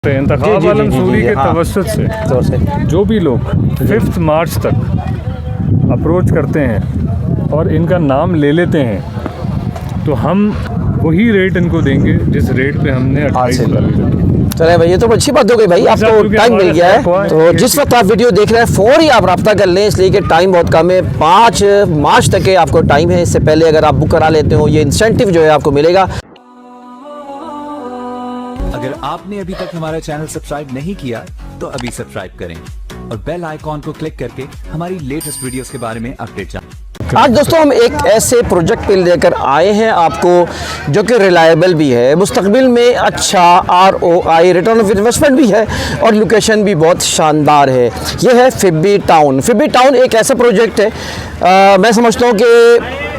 इंतखाब आलम सूरी के तवस्सुत से जो भी लोग 5 मार्च तक अप्रोच करते हैं और इनका नाम ले लेते हैं तो हम वही रेट इनको देंगे जिस रेट पे हमने 28 चले भाई, ये तो अच्छी बात हो गई भाई, आपको टाइम मिल गया है। तो जिस वक्त आप वीडियो देख रहे हैं फौरी आप रब्ता कर लें, इसलिए कि टाइम बहुत कम है। 5 मार्च तक के आपको टाइम है। इससे पहले अगर आप बुक करा लेते हो ये इंसेंटिव जो है आपको मिलेगा। अगर आपने अभी तक हमारा चैनल सब्सक्राइब नहीं किया तो अभी सब्सक्राइब करें और बेल आइकॉन को क्लिक करके हमारी लेटेस्ट वीडियोस के बारे में अपडेट जानें। आज दोस्तों हम एक ऐसे प्रोजेक्ट पे लेकर आए हैं आपको जो कि रिलायबल भी है, मुस्तकबिल में अच्छा ROI रिटर्न ऑफ इन्वेस्टमेंट भी है और लोकेशन भी बहुत शानदार है। यह है फिब्बी टाउन। फिब्बी टाउन एक ऐसा प्रोजेक्ट है, मैं समझता हूँ कि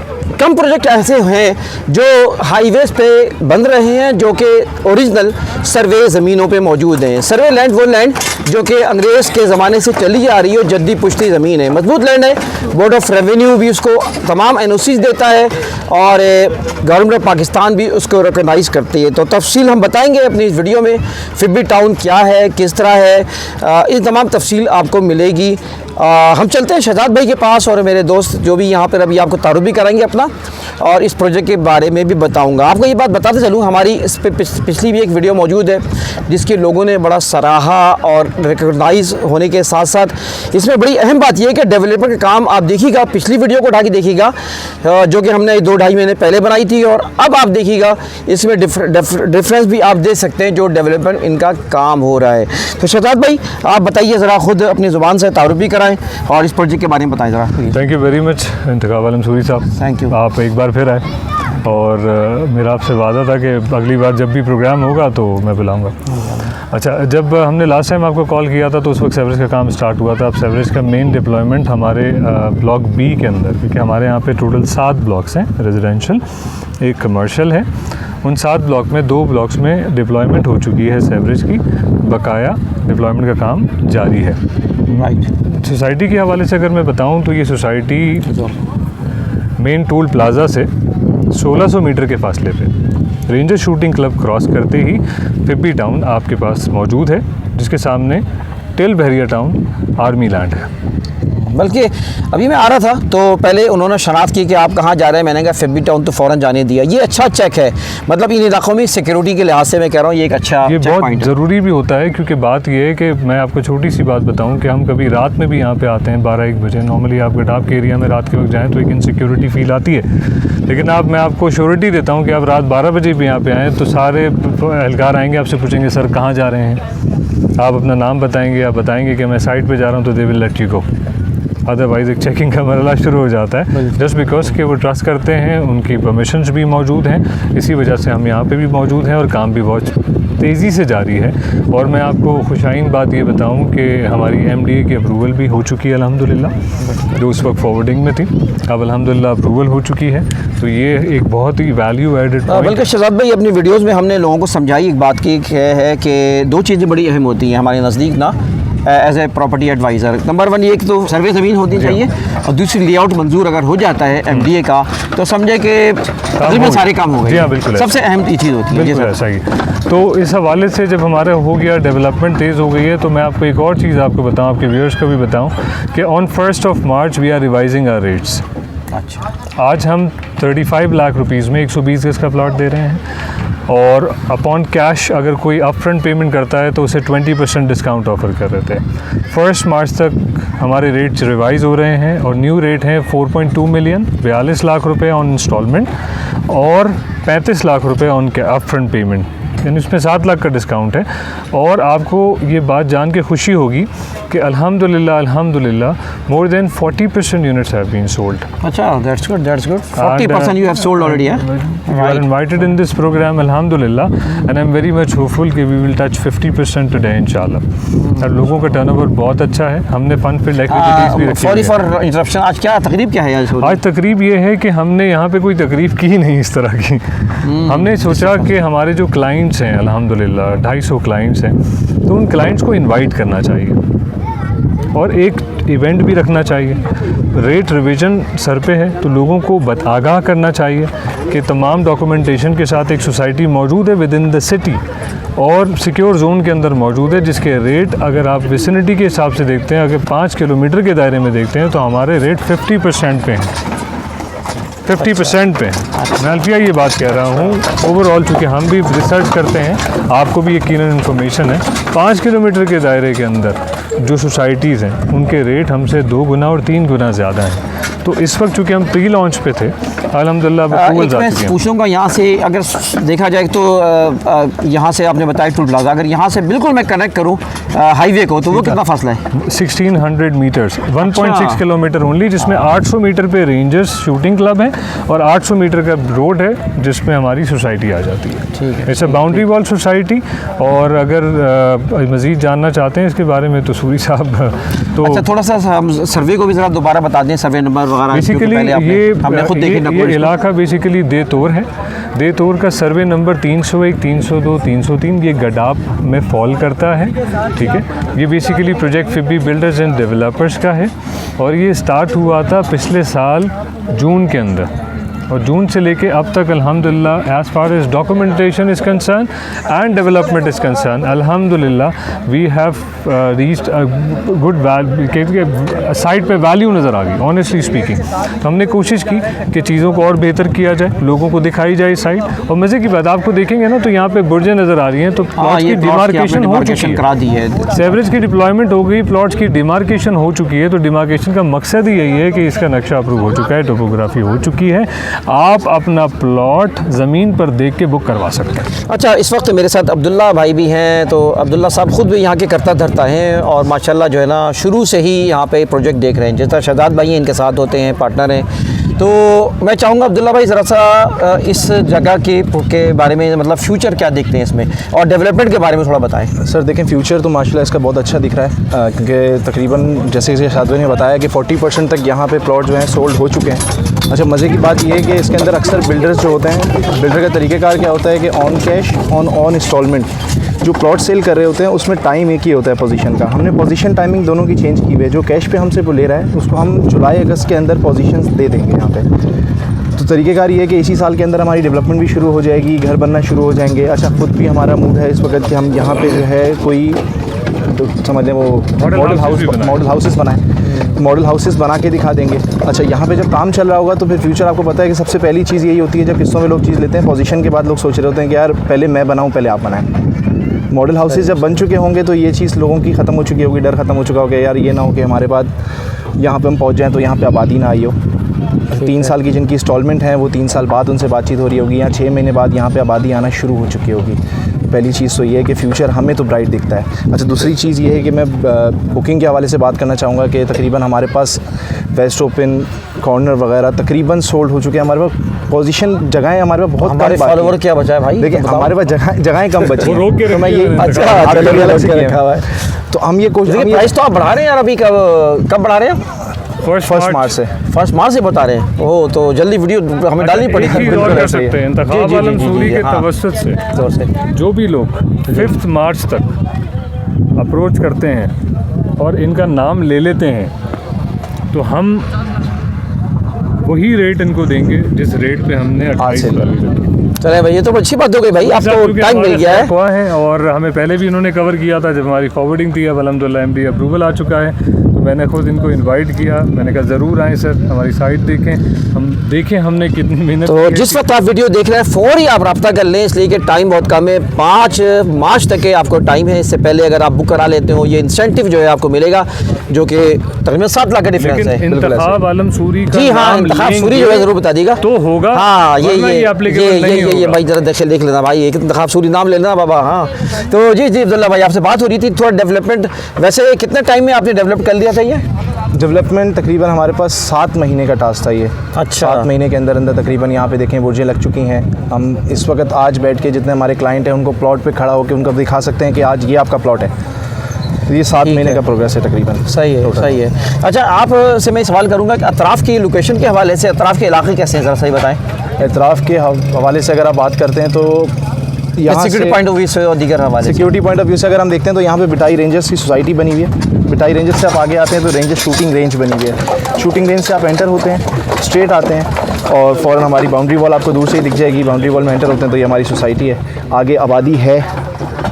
कम प्रोजेक्ट ऐसे हैं जो हाईवेज पे बन रहे हैं जो कि ओरिजिनल सर्वे ज़मीनों पे मौजूद हैं। सर्वे लैंड वो लैंड जो कि अंग्रेज़ के ज़माने से चली आ रही है, जद्दी पुश्ती ज़मीन है, मजबूत लैंड है। बोर्ड ऑफ रेवेन्यू भी उसको तमाम NOCs देता है और गवर्नमेंट ऑफ पाकिस्तान भी उसको रिकॉग्नाइज़ करती है। तो तफसील हम बताएंगे अपनी इस वीडियो में, फिब्बी टाउन क्या है, किस तरह है, इस तमाम तफसील आपको मिलेगी। हम चलते हैं शहजाद भाई के पास और मेरे दोस्त जो भी यहाँ पर अभी आपको तारुफ भी कराएंगे अपना और इस प्रोजेक्ट के बारे में भी बताऊंगा। आपको ये बात बताते चलूँ, हमारी इस पे पिछली भी एक वीडियो मौजूद है जिसके लोगों ने बड़ा सराहा और रिकॉग्नाइज होने के साथ साथ इसमें बड़ी अहम बात यह है कि डेवलपर का काम आप देखिएगा, पिछली वीडियो को उठा के देखिएगा जो कि हमने 2-2.5 महीने पहले बनाई थी और अब आप देखिएगा इसमें डिफरेंस भी आप देख सकते हैं जो डेवलपमेंट इनका काम हो रहा है। तो शहजाद भाई आप बताइए ज़रा, खुद अपनी ज़ुबान से तारुफ भी कराएँ और इस प्रोजेक्ट के बारे में बताएं ज़रा। थैंक यू वेरी मच इंतखाब आलम सूरी साहब, थैंक यू। आप एक बार फिर आए और मेरा आपसे वादा था कि अगली बार जब भी प्रोग्राम होगा तो मैं बुलाऊंगा। अच्छा, जब हमने लास्ट टाइम आपको कॉल किया था तो उस वक्त सेवरेज का काम स्टार्ट हुआ था। अब सेवरेज का मेन डिप्लॉयमेंट हमारे ब्लॉक B के अंदर, क्योंकि हमारे यहाँ पे टोटल 7 ब्लॉक्स हैं रेजिडेंशियल, एक कमर्शियल है। उन 7 ब्लॉक में 2 ब्लॉक्स में डिप्लॉयमेंट हो चुकी है सेवरेज की, बकाया डिप्लॉयमेंट का काम जारी है। राइट। सोसाइटी के हवाले से अगर मैं बताऊं तो ये सोसाइटी मेन टोल प्लाज़ा से 1600 मीटर के फासले पे रेंजर शूटिंग क्लब क्रॉस करते ही फिब्बी टाउन आपके पास मौजूद है, जिसके सामने टेल बहरिया टाउन आर्मी लैंड है। बल्कि अभी मैं आ रहा था तो पहले उन्होंने शनाख्त की कि आप कहाँ जा रहे हैं, मैंने कहा फिब्बी टाउन, तो फ़ौरन जाने दिया। ये अच्छा चेक है, मतलब इन इलाकों में सिक्योरिटी के लिहाज से मैं कह रहा हूँ ये एक अच्छा ये बहुत ज़रूरी भी होता है, क्योंकि बात ये है कि मैं आपको छोटी सी बात बताऊं कि हम कभी रात में भी यहाँ पे आते हैं 12-1 बजे। नॉर्मली आप गडाफ के एरिया में रात के वक्त जाएँ तो एक इनसिक्योरिटी फील आती है, लेकिन मैं आपको श्योरिटी देता हूँ कि आप रात 12 बजे भी यहाँ पे आएँ तो सारे एहलकार आएँगे, आपसे पूछेंगे सर कहाँ जा रहे हैं, आप अपना नाम बताएँगे, आप बताएँगे कि मैं साइट पर जा रहा हूँ, तो they will let you go. Otherwise एक चेकिंग का मरला शुरू हो जाता है, जस्ट बिकॉज कि वो ट्रस्ट करते हैं, उनकी परमिशंस भी मौजूद हैं, इसी वजह से हम यहाँ पे भी मौजूद हैं और काम भी बहुत तेज़ी से जारी है। और मैं आपको खुशाइन बात ये बताऊँ कि हमारी MDA की अप्रूवल भी हो चुकी है अल्हम्दुलिल्लाह, जो उस वक्त फॉरवर्डिंग में थी, अब अल्हम्दुलिल्लाह अप्रूवल हो चुकी है। तो ये एक बहुत ही वैल्यू एडेड बल्कि शहजाद भाई अपनी वीडियोज़ में हमने लोगों को समझाई एक बात की है कि 2 चीज़ें बड़ी अहम होती हैं हमारे नज़दीक ना as a property adviser. Number 1 ये कि तो सर्वे ज़मीन होनी चाहिए और दूसरी लेआउट मंजूर अगर हो जाता है MDA का तो समझे कि तकरीबन सारे काम हो गए। जी हाँ, बिल्कुल सबसे अहम चीज़ होती है। बिल्कुल ऐसा ही। तो इस हवाले से जब हमारा हो गया, डेवलपमेंट तेज़ हो गई है, तो मैं आपको एक और चीज़ आपको बताऊँ, आपके व्यूअर्स को भी बताऊँ कि on 1 March we are revising our rates. अच्छा, आज हम 35 लाख रुपीज़ में 120 गज का प्लॉट दे रहे हैं और अपॉन कैश अगर कोई अपफ्रंट पेमेंट करता है तो उसे 20% डिस्काउंट ऑफ़र कर रहे थे। 1 मार्च तक हमारे रेट्स रिवाइज़ हो रहे हैं और न्यू रेट है 4.2 मिलियन, 42 लाख रुपए ऑन इंस्टॉलमेंट और 35 लाख रुपए ऑन अपफ्रंट पेमेंट, यानी उसमें 7 लाख का डिस्काउंट है। और आपको ये बात जान के खुशी होगी कि अल्हम्दुलिल्लाह more than 40% units have been sold. अच्छा, that's good 40% you have sold already. You are invited in this program alhamdulillah and I'm very much hopeful कि we will touch 50% today इंशाल्लाह। और लोगों का टर्नओवर बहुत अच्छा है, हमने फन फील्ड एक्टिविटीज़ भी रखी है। फॉर इंटरप्शन, आज क्या तकरीब क्या है? आज तकरीब ये है कि हमने यहाँ पे कोई तकरीब की नहीं इस तरह की। हमने सोचा कि हमारे जो क्लाइंट्स हैं अल्हम्दुलिल्लाह 250 क्लाइंट्स हैं, तो उन क्लाइंट्स को इन्वाइट करना चाहिए और एक इवेंट भी रखना चाहिए। रेट रिवीजन सर पे है तो लोगों को आगाह करना चाहिए कि तमाम डॉक्यूमेंटेशन के साथ एक सोसाइटी मौजूद है विद इन द सिटी और सिक्योर जोन के अंदर मौजूद है, जिसके रेट अगर आप विसिनिटी के हिसाब से देखते हैं, अगर 5 किलोमीटर के दायरे में देखते हैं तो हमारे रेट 50% पे हैं, 50% पे हैं। मैं अल्फिया ये बात कह रहा हूँ ओवरऑल, चूँकि हम भी रिसर्च करते हैं, आपको भी यकीनन इन्फॉर्मेशन है। 5 किलोमीटर के दायरे के अंदर जो सोसाइटीज़ हैं उनके रेट हमसे 2 गुना और 3 गुना ज़्यादा हैं। तो इस वक्त चूँकि हम प्री लॉन्च पे थे, अल्हम्दुलिल्लाह अप्रूवल्स आ चुके हैं। पूछूंगा यहाँ से अगर देखा जाए तो यहाँ से आपने बताया टूल प्लाजा, अगर यहाँ से बिल्कुल मैं कनेक्ट करूँ हाईवे को तो वो कितना फासला है? 1600 मीटर्स, 1.6 किलोमीटर ओनली, जिसमें 800 मीटर पे रेंजर्स शूटिंग क्लब है और 800 मीटर का रोड है जिसमें हमारी सोसाइटी आ जाती है। ठीक है, it's a boundary wall society. और अगर मज़ीद जानना चाहते हैं इसके बारे में तो सूरी साहब तो अच्छा थोड़ा सा सर्वे को भी ज़रा दोबारा बता दें, सर्वे नंबर वगैरह। बेसिकली ये इलाका बेसिकली देतोर है। देतोर का सर्वे नंबर 301, 302, 303 ये गडाप में फॉल करता है। ठीक है, ये basically project Fibbi builders and developers का है और ये स्टार्ट हुआ था पिछले साल जून के अंदर और जून से लेके अब तक अल्हम्दुलिल्लाह as far as documentation is concern and development is concern अल्हम्दुलिल्लाह we have reached good side पे वैल्यू नज़र आ गई ऑनेस्टली स्पीकिंग। तो हमने कोशिश की कि चीज़ों को और बेहतर किया जाए, लोगों को दिखाई जाए साइड। और मज़े की बात आपको देखेंगे ना तो यहाँ पे बुर्जें नज़र आ रही हैं, तो प्लॉट्स की डिमार्केशन हो चुकी करा दी है, सेवरेज की डिप्लॉयमेंट हो गई, प्लॉट्स की डिमार्केशन हो चुकी है। तो डिमार्केशन का मकसद ही यही है कि इसका नक्शा अप्रूव हो चुका है, टोपोग्राफी हो चुकी है, आप अपना प्लॉट ज़मीन पर देख के बुक करवा सकते हैं। अच्छा इस वक्त मेरे साथ अब्दुल्ला भाई भी हैं, तो अब्दुल्ला साहब ख़ुद भी यहाँ के करता धरता हैं और माशाल्लाह जो है ना शुरू से ही यहाँ पे प्रोजेक्ट देख रहे हैं। जिस तरह शहजाद भाई हैं इनके साथ होते हैं, पार्टनर हैं। तो मैं चाहूँगा अब्दुल्ला भाई ज़रा सा इस जगह के बारे में, मतलब फ्यूचर क्या देखते हैं इसमें और डेवलपमेंट के बारे में थोड़ा बताएं। सर देखें फ्यूचर तो माशाल्लाह इसका बहुत अच्छा दिख रहा है, क्योंकि तकरीबन जैसे शहजाद भाई ने बताया कि 40% तक यहाँ पे प्लॉट जो हैं सोल्ड हो चुके हैं। अच्छा मज़े की बात यह है कि इसके अंदर अक्सर बिल्डर्स जो होते हैं, बिल्डर का तरीक़ेकार क्या होता है कि ऑन कैश ऑन इंस्टॉलमेंट जो प्लॉट सेल कर रहे होते हैं उसमें टाइम एक ही होता है पोजीशन का। हमने पोजीशन टाइमिंग दोनों की चेंज की हुई है। जो कैश पे हमसे वो ले रहा है उसको हम जुलाई अगस्त के अंदर पोजीशंस दे देंगे यहाँ पे। तो तरीक़ेकार ये है कि इसी साल के अंदर हमारी डेवलपमेंट भी शुरू हो जाएगी, घर बनना शुरू हो जाएंगे। अच्छा खुद भी हमारा मूड है इस वक्त कि हम यहाँ पे जो है कोई तो समझ लें वो मॉडल हाउसेस बनाएं, मॉडल हाउसेस बना के दिखा देंगे। अच्छा यहाँ पे जब काम चल रहा होगा तो फिर फ्यूचर आपको पता है कि सबसे पहली चीज़ यही होती है जब किस्तों में लोग चीज़ लेते हैं, पोजीशन के बाद लोग सोच रहे होते हैं कि यार पहले मैं बनाऊँ पहले आप बनाएं। मॉडल हाउसेस जब बन चुके होंगे तो ये चीज़ लोगों की ख़त्म हो चुकी होगी, डर ख़त्म हो चुका होगा यार ये ना हो कि हमारे बाद यहाँ पे हम पहुँच जाएँ तो यहाँ पे आबादी ना आई हो। 3 साल की जिनकी इंस्टॉलमेंट है वो 3 साल बाद उनसे बातचीत हो रही होगी या 6 महीने बाद यहाँ पे आबादी आना शुरू हो चुकी होगी। पहली चीज़ तो ये है कि फ्यूचर हमें तो ब्राइट दिखता है। अच्छा दूसरी चीज़ ये है कि मैं बुकिंग के हवाले से बात करना चाहूँगा कि तकरीबन हमारे पास वेस्ट ओपन कॉर्नर वगैरह तकरीबन सोल्ड हो चुके हैं। हमारे पास पोजीशन जगहें हमारे पास बहुत हमारे फॉलोवर क्या बचा है भाई? देखिए हमारे पास जगहें कम बची हैं, तो मैं ये तो हम ये कोशिश प्राइस तो आप बढ़ा रहे हैं यार, अभी कब बढ़ा रहे हैं? फर्स्ट मार्च से। फर्स्ट मार्च से बता रहे हैं। ओह तो जल्दी वीडियो हमें डालनी पड़ेगी। कर सकते हैं इंतखाब आलम सूरी के तवस्सुत से जो भी लोग 5 मार्च तक अप्रोच करते हैं और इनका नाम ले लेते हैं तो हम वही रेट इनको देंगे जिस रेट पे हमने 28 चले भाई, ये तो अच्छी बात हो गई भाई, आपको टाइम मिल गया है। और हमें पहले भी इन्होंने कवर किया था जब हमारी फॉरवर्डिंग थी। अब अल्हम्दुलिल्लाह एमडी अप्रूवल आ चुका है तो मैंने खुद इनको इनवाइट किया। मैंने कहा ज़रूर आएँ सर, हमारी साइट देखें हमने कितनी मेहनत। तो जिस वक्त आप वीडियो देख रहे हैं फ़ौरी आप रब्ता कर लें, इसलिए कि टाइम बहुत कम है। 5 मार्च तक के आपको टाइम है। इससे पहले अगर आप बुक करा लेते हो ये इंसेंटिव जो है आपको मिलेगा, जो कि तकरीबन 7 लाख का डिफरेंस है। इंतखाब आलम सूरी का जी हाँ, इंतखाब सूरी जो है ज़रूर बता दीजिएगा तो होगा। हाँ ये भाई जरा देख लेना भाई, एक इंतखाब सूरी नाम लेना बाबा। हाँ तो जी अब्दुल्ला भाई आपसे बात हो रही थी थोड़ा डेवलपमेंट, वैसे कितने टाइम में आपने डेवलप कर लिया था ये? डेवलपमेंट तकरीबन हमारे पास 7 महीने का टास्क था ये। अच्छा 7 महीने के अंदर तकरीबन यहाँ पे देखें बुर्जें लग चुकी हैं। हम इस वक्त आज बैठ के जितने हमारे क्लाइंट हैं उनको प्लॉट पे खड़ा होकर उनको दिखा सकते हैं कि आज ये आपका प्लॉट है। तो ये 7 महीने का प्रोग्रेस है तकरीबन। सही है। अच्छा आप से मैं सवाल करूँगा कि अतराफ़ की लोकेशन के हवाले से अतराफ़ के इलाके कैसे हैं, ज़रा सही बताएँ। अतराफ़ के हवाले से अगर आप बात करते हैं तो यहाँ सिक्योरिटी पॉइंट ऑफ व्यू से और दीगर हवाले सिक्योरिटी पॉइंट ऑफ व्यू से अगर हम देखते हैं तो यहाँ पे बिटाई रेंजर्स की सोसाइटी बनी हुई है। बिटाई रेंजर्स से आप आगे आते हैं तो रेंजर शूटिंग रेंज बनी हुई है। शूटिंग रेंज से आप एंटर होते हैं, स्ट्रेट आते हैं और फ़ौरन हमारी बाउंड्री वॉल आपको दूर से ही दिख जाएगी। बाउंड्री वॉल में एंटर होते हैं तो ये हमारी सोसाइटी है। आगे आबादी है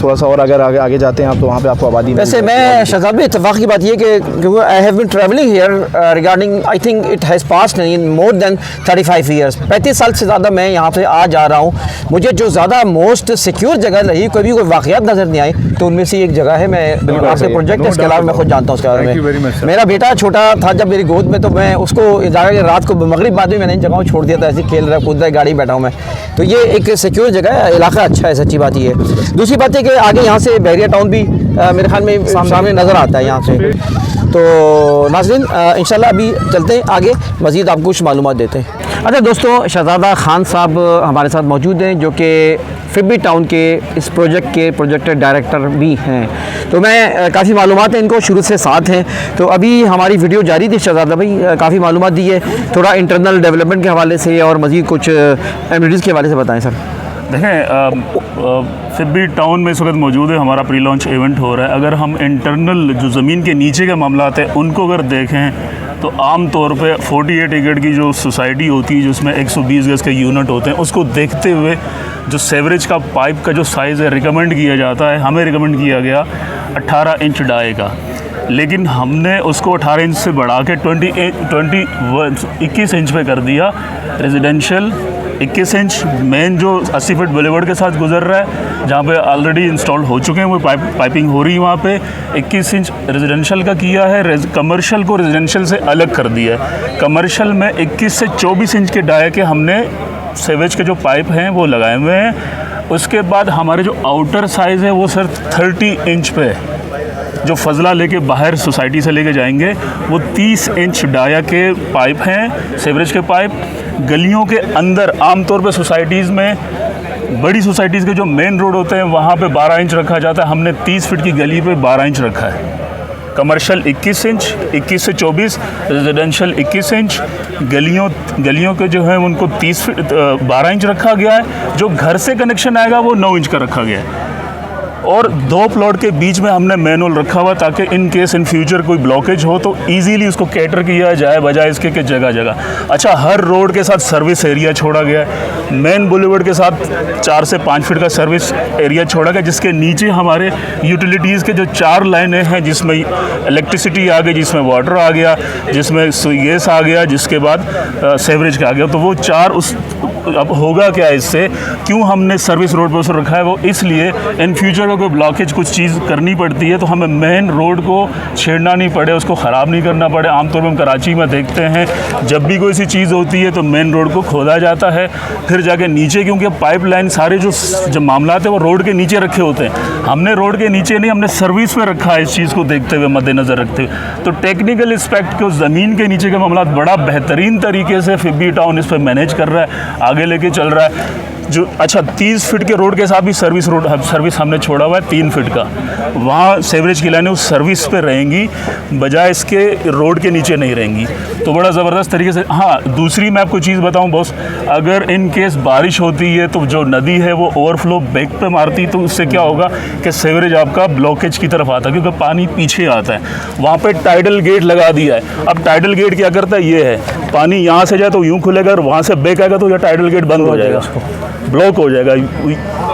थोड़ा सा, और अगर आगे जाते हैं आप तो वहाँ पे आपको आबादी वैसे मैं शहजाद भाई इत्तेफाक की बात ये कि क्योंकि I have been travelling here regarding I think it has passed in more than 35 years. 35 साल से ज़्यादा मैं यहाँ से आ जा रहा हूँ। मुझे जो ज़्यादा मोस्ट सिक्योर जगह रही, कभी कोई वाक़यात नज़र नहीं आई, तो उनमें से एक जगह है। मैं आपके प्रोजेक्ट है, इसके अलावा मैं खुद जानता हूँ उसके बारे में। मेरा बेटा छोटा था जब मेरी गोद में, तो मैं उसको जाकर रात को मगरिब बाद में मैंने इन जगहों छोड़ दिया था, ऐसे खेल रहा कूद रहा है, गाड़ी बैठा हूँ मैं। तो ये एक सिक्योर जगह है, इलाका अच्छा है, सच्ची बात ये है। दूसरी बात है कि आगे यहाँ से बहरिया टाउन भी मेरे ख्याल में सामने नज़र आता है यहाँ से। तो नाज़रीन इंशाल्लाह अभी चलते हैं आगे, मज़ीद आपको कुछ मालूमात देते हैं। अच्छा दोस्तों, शहजादा खान साहब हमारे साथ मौजूद हैं, जो कि फिब्बी टाउन के इस प्रोजेक्ट के प्रोजेक्ट डायरेक्टर भी हैं। तो मैं काफ़ी मालूमात हैं इनको शुरू से साथ हैं। तो अभी हमारी वीडियो जारी थी, शहजादा भाई काफ़ी मालूमात दी है, थोड़ा इंटरनल डेवलपमेंट के हवाले से और मज़ीद कुछ एमिनिटीज़ के हवाले से बताएँ सर। देखें, फिब्बी टाउन में इस वक्त मौजूद है, हमारा प्री लॉन्च इवेंट हो रहा है। अगर हम इंटरनल जो ज़मीन के नीचे के मामलात हैं उनको अगर देखें तो आम तौर पे 48 एकड़ की जो सोसाइटी होती है जिसमें 120 गज के यूनिट होते हैं, उसको देखते हुए जो सेवरेज का पाइप का जो साइज़ है रिकमेंड किया जाता है, हमें रिकमेंड किया गया 18 इंच डाई का, लेकिन हमने उसको 18 इंच से बढ़ा के 21 इंच पे कर दिया। रेजिडेंशियल 21 इंच मेन जो 80 फीट बुलेवर्ड के साथ गुजर रहा है, जहाँ पे ऑलरेडी इंस्टॉल हो चुके हैं, वो पाइपिंग हो रही है वहाँ पे। 21 इंच रेजिडेंशियल का किया है, कमर्शियल को रेजिडेंशियल से अलग कर दिया है। कमर्शियल में 21 से 24 इंच के डाया के हमने सेवेज के जो पाइप हैं वो लगाए हुए हैं। उसके बाद हमारे जो आउटर साइज़ है वो सर 30 इंच पे है। जो फजला लेके बाहर सोसाइटी से लेके जाएंगे वो 30 इंच डाया के पाइप हैं, सेवरेज के पाइप। गलियों के अंदर आमतौर पे सोसाइटीज़ में, बड़ी सोसाइटीज़ के जो मेन रोड होते हैं वहाँ पे 12 इंच रखा जाता है, हमने 30 फीट की गली पे 12 इंच रखा है। कमर्शियल 21 इंच, 21 से 24, रेजिडेंशियल 21 इंच। गलियों के जो है उनको 12 इंच रखा गया है। जो घर से कनेक्शन आएगा वो 9 इंच का रखा गया है। और 2 प्लॉट के बीच में हमने मैनुअल रखा हुआ ताकि इन केस इन फ्यूचर कोई ब्लॉकेज हो तो इजीली उसको कैटर किया जाए, बजाय इसके कि जगह जगह। अच्छा, हर रोड के साथ सर्विस एरिया छोड़ा गया है। मेन बुलेवर्ड के साथ 4 से 5 फीट का सर्विस एरिया छोड़ा गया, जिसके नीचे हमारे यूटिलिटीज़ के जो 4 लाइनें हैं, जिसमें इलेक्ट्रिसिटी आ गई, जिसमें वाटर आ गया, जिसमें गैस आ गया, जिसके बाद सेवरेज का आ गया। तो वो 4 उस अब होगा क्या इससे, क्यों हमने सर्विस रोड पर उसे रखा है, वो इसलिए इन फ्यूचर कोई ब्लॉकेज कुछ चीज़ करनी पड़ती है तो हमें मेन रोड को छेड़ना नहीं पड़े, उसको ख़राब नहीं करना पड़े। आमतौर पर हम कराची में देखते हैं जब भी कोई सी चीज़ होती है तो मेन रोड को खोदा जाता है, फिर जाके नीचे, क्योंकि पाइपलाइन सारे जो मामला है वो रोड के नीचे रखे होते हैं। हमने रोड के नीचे नहीं, हमने सर्विस पे रखा है, इस चीज़ को देखते हुए, मद्देनज़र रखते हुए। तो टेक्निकल एस्पेक्ट को ज़मीन के नीचे के मामला बड़ा बेहतरीन तरीके से फिब्बी टाउन इस पर मैनेज कर रहा है, आगे लेके चल रहा है। जो अच्छा 30 फीट के रोड के साथ भी सर्विस हमने छोड़ा हुआ है 3 फीट का, वहाँ सेवरेज की लाइनें उस सर्विस पे रहेंगी, बजाय इसके रोड के नीचे नहीं रहेंगी। तो बड़ा ज़बरदस्त तरीके से। हाँ, दूसरी मैं आपको चीज़ बताऊँ बॉस, अगर इन केस बारिश होती है तो जो नदी है वो ओवरफ्लो बैक पे मारती, तो उससे क्या होगा कि सेवरेज आपका ब्लॉकेज की तरफ आता है, क्योंकि पानी पीछे आता है। वहाँ पर टाइडल गेट लगा दिया है। अब टाइडल गेट क्या करता है, ये है, पानी यहाँ से जाए तो यूँ खुलेगा और वहाँ से बैक आएगा तो यह टाइडल गेट बंद हो जाएगा, ब्लॉक हो जाएगा।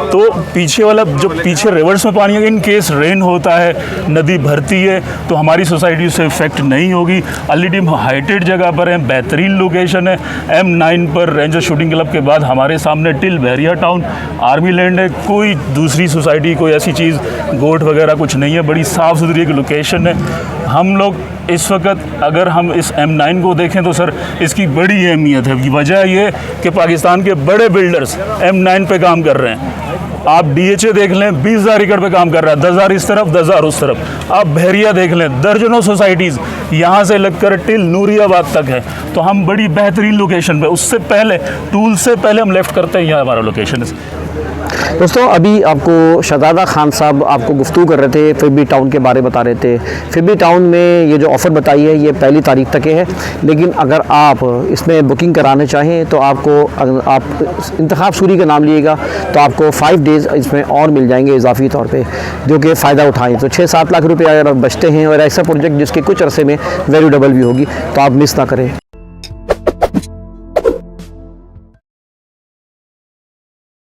तो पीछे वाला जो पीछे रिवर्स में पानी है, इन केस रेन होता है, नदी भरती है, तो हमारी सोसाइटी से इफेक्ट नहीं होगी। ऑलरेडी हम हाइटेड जगह पर हैं, बेहतरीन लोकेशन है। M9 पर रेंजर शूटिंग क्लब के बाद हमारे सामने टिल बहरिया टाउन आर्मी लैंड है। कोई दूसरी सोसाइटी कोई ऐसी चीज़ गोट वगैरह कुछ नहीं है, बड़ी साफ़ सुथरी एक लोकेशन है। हम लोग इस वक्त अगर हम इस M9 को देखें तो सर इसकी बड़ी अहमियत है। वजह ये कि पाकिस्तान के बड़े बिल्डर्स M9 पे काम कर रहे हैं। आप DHA देख लें, 20,000 एकड़ पे काम कर रहा है, 10,000 इस तरफ 10,000 उस तरफ। आप बहरिया देख लें, दर्जनों सोसाइटीज़ यहाँ से लगकर टिल नूरियाबाद तक है। तो हम बड़ी बेहतरीन लोकेशन पे, उससे पहले टूल से पहले हम लेफ़्ट करते हैं, यहाँ हमारा लोकेशन है। दोस्तों अभी आपको शहजादा खान साहब आपको गुफ्तगू कर रहे थे, फिब्बी टाउन के बारे में बता रहे थे। फिब्बी टाउन में ये जो ऑफ़र बताई है ये 1 तारीख तक है, लेकिन अगर आप इसमें बुकिंग कराना चाहें तो आपको, आप इंतखाब सूरी का नाम लिएगा तो आपको 5 डेज़ इसमें और मिल जाएंगे इजाफी तौर पे, जो कि फ़ायदा उठाएँ। तो 6-7 लाख रुपये अगर बचते हैं और ऐसा प्रोजेक्ट जिसके कुछ अरसे में वैल्यू डबल भी होगी, तो आप मिस ना करें।